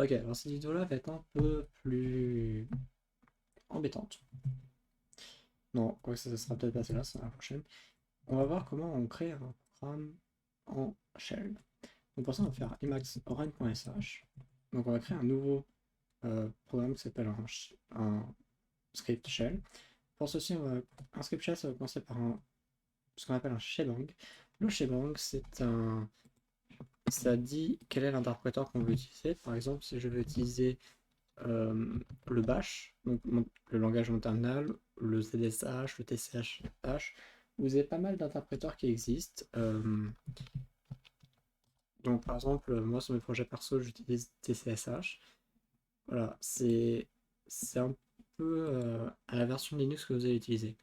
Ok, alors cette vidéo-là va être un peu plus embêtante. Non, quoi que ça sera peut-être passé là, c'est la prochaine. On va voir comment on crée un programme en shell. Donc pour ça, on va faire emacs run.sh. Donc on va créer un nouveau programme qui s'appelle un script shell. Pour ceci, un script shell, ça va commencer par ce qu'on appelle un shebang. Le shebang, ça dit quel est l'interpréteur qu'on veut utiliser. Par exemple, si je veux utiliser le bash, donc le langage de mon terminal, le ZSH, le TCH, vous avez pas mal d'interpréteurs qui existent. Donc par exemple, moi sur mes projets perso, j'utilise TCSH. Voilà, c'est un peu à la version Linux que vous allez utiliser.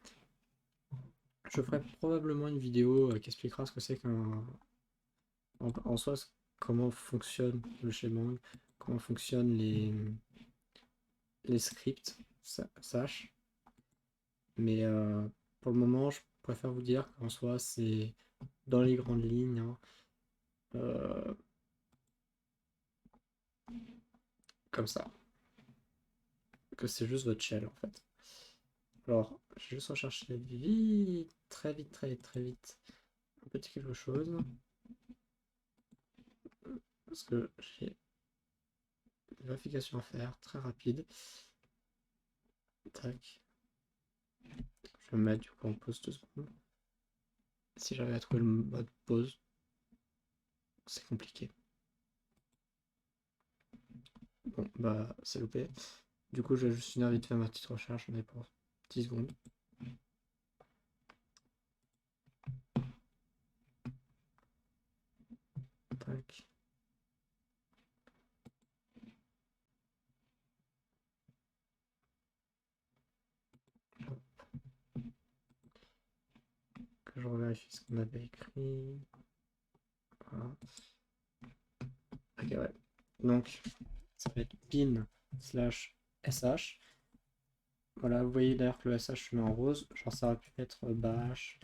Je ferai probablement une vidéo qui expliquera ce que c'est en soi, comment fonctionne le shebang, comment fonctionnent les scripts, sache. Mais pour le moment, je préfère vous dire qu'en soi, c'est dans les grandes lignes, hein, euh, comme ça, que c'est juste votre shell en fait. Alors, je vais juste rechercher vite, très vite, très vite, très vite, un petit quelque chose, parce que j'ai une vérification à faire, très rapide. Tac, je vais me mettre du coup en pause 2 secondes. Si j'arrive à trouver le mode pause, c'est compliqué. Bon, bah, c'est loupé. Du coup, je vais juste finir vite faire ma petite recherche, on est pour 10 secondes. Tac. Que je revérifie ce qu'on avait écrit. Voilà. Ok, ouais. Donc, ça va être bin slash sh. Voilà, vous voyez d'ailleurs que le sh se met en rose. Genre, ça aurait pu être bash,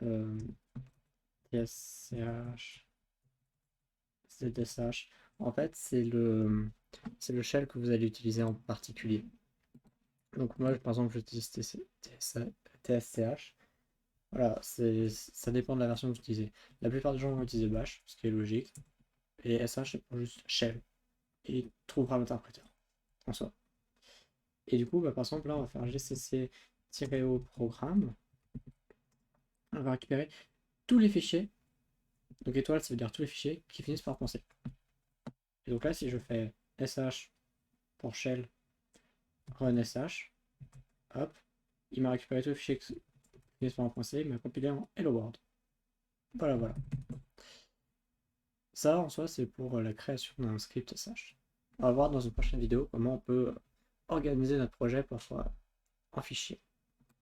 euh, tsch, zsh. En fait, c'est le shell que vous allez utiliser en particulier. Donc, moi, par exemple, j'utilise tsch. Voilà, ça dépend de la version que vous utilisez. La plupart des gens vont utiliser bash, ce qui est logique. Et sh, c'est pour juste shell. Et il trouvera l'interpréteur en soi. Et du coup, bah, par exemple, là, on va faire gcc-au programme. On va récupérer tous les fichiers. Donc étoile, ça veut dire tous les fichiers qui finissent par penser. Et donc là, si je fais sh pour shell run sh, hop, il m'a récupéré tous les fichiers qui finissent par penser, il m'a compilé en hello world. Voilà, voilà. Ça, en soi, c'est pour la création d'un script sh. On va voir dans une prochaine vidéo comment on peut organiser notre projet pour en fichier.